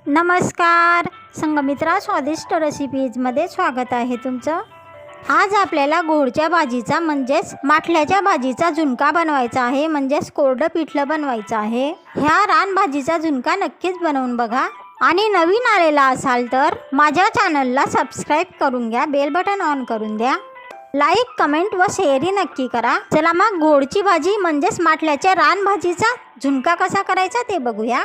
नमस्कार, संगमित्रा स्वादिष्ट रेसिपीजमध्ये स्वागत आहे तुमचं। आज आपल्याला गोडच्या भाजीचा म्हणजेच माठल्याच्या भाजीचा झुणका बनवायचा आहे, म्हणजेच कोरडं पिठलं बनवायचं आहे। ह्या रानभाजीचा झुणका नक्कीच बनवून बघा आणि नवीन आलेला असाल तर माझ्या चॅनलला सबस्क्राईब करून घ्या, बेल बटन ऑन करून द्या, लाईक कमेंट व शेअरही नक्की करा। चला मग गोडची भाजी म्हणजेच माठल्याच्या रानभाजीचा झुणका कसा करायचा ते बघूया।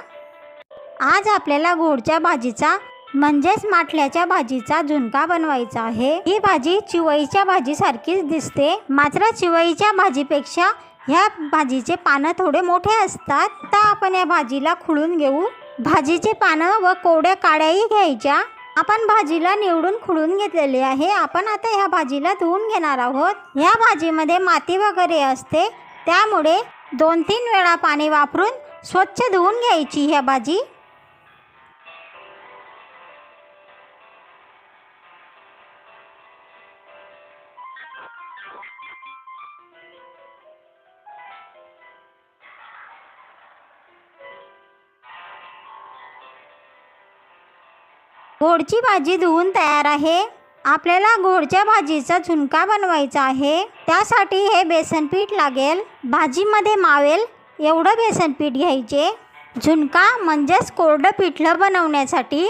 आज आपल्याला गोडच्या भाजीचा म्हणजेच माठल्याच्या भाजीचा झुणका बनवायचा आहे। ही भाजी चिवईच्या भाजीसारखीच दिसते, मात्र चिवईच्या भाजीपेक्षा ह्या भाजीचे पानं थोडे मोठे असतात। आता आपण या भाजीला खुडून घेऊ। भाजीचे पानं व कोरड्या काड्याही घ्यायच्या। आपण भाजीला निवडून खुडून घेतलेले आहे। आपण आता ह्या भाजीला धुवून घेणार आहोत। ह्या भाजीमध्ये माती वगैरे असते, त्यामुळे 2-3 वेळा पाणी वापरून स्वच्छ धुवून घ्यायची ह्या भाजी। गोडची भाजी धुवून तयार आहे। आपल्याला गोडच्या भाजीचा झुणका बनवायचा आहे, त्यासाठी हे बेसन पीठ लागेल। भाजीमध्ये मावेल एवढं बेसन पीठ घ्यायचे। झुणका म्हणजेच कोरडं पिठलं बनवण्यासाठी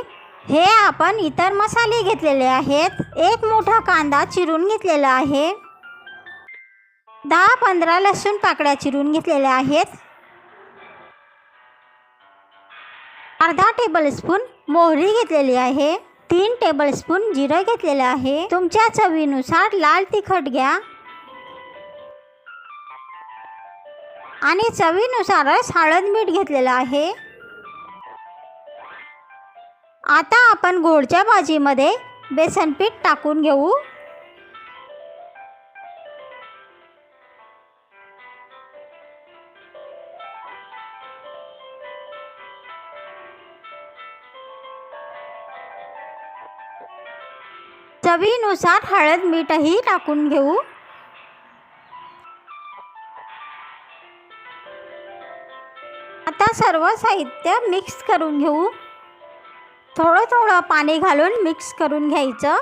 हे आपण इतर मसाले घेतलेले आहेत। 1 मोठा कांदा चिरून घेतलेला आहे, 10-15 लसूण पाकळ्या चिरून घेतलेल्या आहेत, अर्धा टेबलस्पून मोहरी घेतलेली आहे, 3 टेबलस्पून जिरं घेतलेलं आहे। तुमच्या चवीनुसार लाल तिखट घ्या आणि चवीनुसारच हळद मीठ घेतलेलं आहे। आता आपण गोडच्या भाजीमध्ये बेसन पीठ टाकून घेऊ। चवीनुसार हळद मीठही टाकून घेऊ। आता सर्व साहित्य मिक्स करून घेऊ। थोडं थोडं पाणी घालून मिक्स करून घ्यायचं।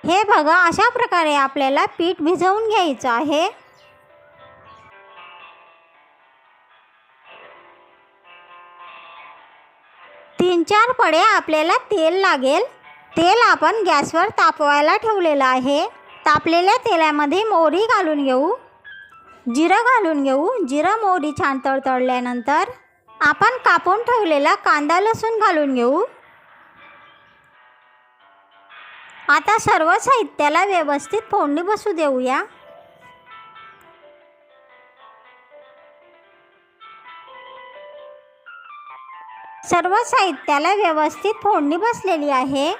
हे बघा, अशा प्रकारे आपल्याला पीठ भिजवून घ्यायचं आहे। तीन 4 पडे आपल्याला तेल लागेल। तेल आपण गॅसवर तापवायला ठेवलेलं आहे। तापलेल्या तेलामध्ये मोहरी घालून घेऊ, जिरं घालून घेऊ। जिरं मोहरी छान तडतडल्यानंतर आपण कापून ठेवलेला कांदा लसूण घालून घेऊ। आता सर्व साहित्याला व्यवस्थित फोडणी बसू देऊया। सर्व साहित्याला व्यवस्थित फोडणी बसलेली आहे।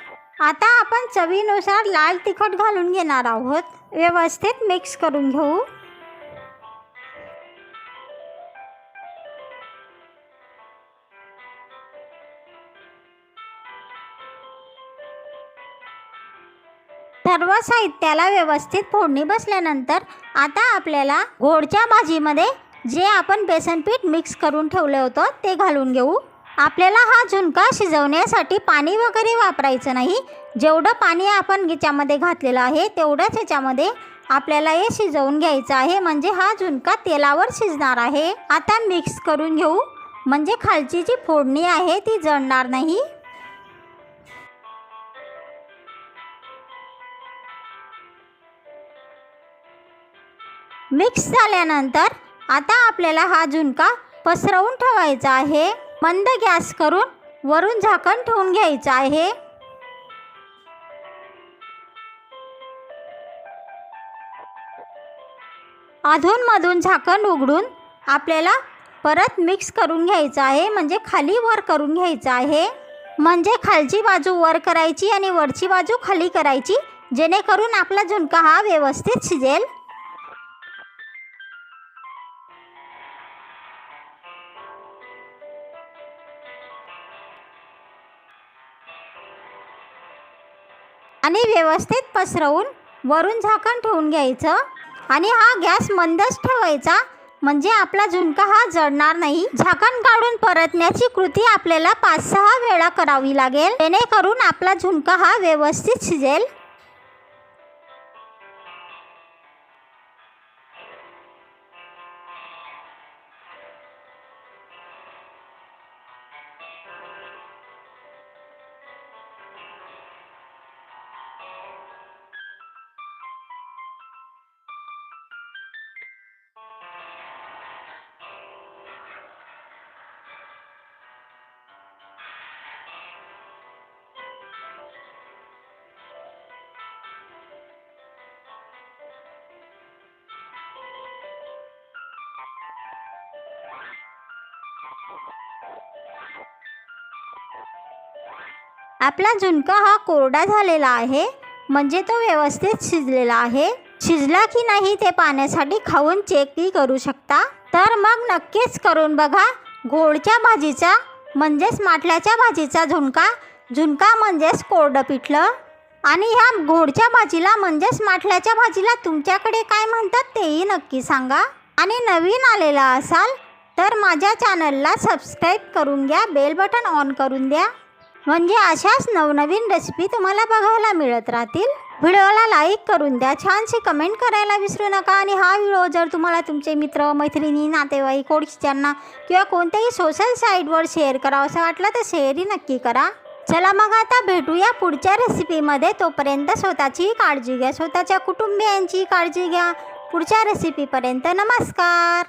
आता आपण चवीनुसार लाल तिखट घालून घेणार आहोत। व्यवस्थित मिक्स करून घेऊ। सर्व साहित्याला व्यवस्थित फोडणी बसल्यानंतर आता आपल्याला गोडच्या भाजीमध्ये जे आपण बेसन पीठ मिक्स करून ठेवलं होतं ते घालून घेऊ। आपल्याला हा झुणका शिजवण्यासाठी पाणी वगैरे वापरायचं नाही। जेवढं पाणी आपण याच्यामध्ये घातलेलं आहे तेवढंच याच्यामध्ये आपल्याला हे शिजवून घ्यायचं आहे, म्हणजे हा झुणका तेलावर शिजणार आहे। आता मिक्स करून घेऊ, म्हणजे खालची जी फोडणी आहे ती जळणार नाही। मिक्स झाल्यानंतर आता आपल्याला हा झुणका पसरवून ठेवायचा आहे। मंद गॅस करून वरून झाकण ठेवून घ्यायचं आहे। अधूनमधून झाकण उघडून आपल्याला परत मिक्स करून घ्यायचं आहे, म्हणजे खाली वर करून घ्यायचं आहे। म्हणजे खालची बाजू वर करायची आणि वरची बाजू खाली करायची, जेणेकरून आपला झुणका हा व्यवस्थित शिजेल। आणि व्यवस्थित पसरवून वरून झाकण ठेवून घ्यायचं आणि हा गॅस मंदच ठेवायचा, म्हणजे आपला झुणका हा जळणार नाही. झाकण काढून परतण्याची कृती आपल्याला 5-6 वेळा करावी लागेल, जेणेकरून आपला झुणका हा व्यवस्थित शिजेल. आपला झुणका हा कोरडा झालेला आहे, म्हणजे तो व्यवस्थित शिजलेला आहे. शिजला की नाही ते पाण्यासाठी खाऊन चेकही करू शकता. तर मग नक्कीच करून बघा घोडच्या भाजीचा म्हणजेच माठल्याच्या भाजीचा झुणका. झुणका म्हणजेच कोरडं पिठलं. आणि ह्या घोडच्या भाजीला म्हणजेच माठल्याच्या भाजीला तुमच्याकडे काय म्हणतात तेही नक्की सांगा. आणि नवीन आलेला असाल तर माझ्या चॅनलला सबस्क्राईब करून घ्या, बेल बटन ऑन करून द्या, म्हणजे अशाच नवनवीन रेसिपी तुम्हाला बघायला मिळत राहतील. व्हिडिओला लाईक करून द्या, छानशी कमेंट करायला विसरू नका. आणि हा व्हिडिओ जर तुम्हाला तुमचे मित्र मैत्रिणी नातेवाईक ओळखीच्यांना किंवा कोणत्याही सोशल साईटवर शेअर करावं असं वाटलं तर शेअरही नक्की करा. चला मग आता भेटूया पुढच्या रेसिपीमध्ये. तोपर्यंत स्वतःची काळजी घ्या, स्वतःच्या कुटुंबियांची काळजी घ्या. पुढच्या रेसिपीपर्यंत नमस्कार.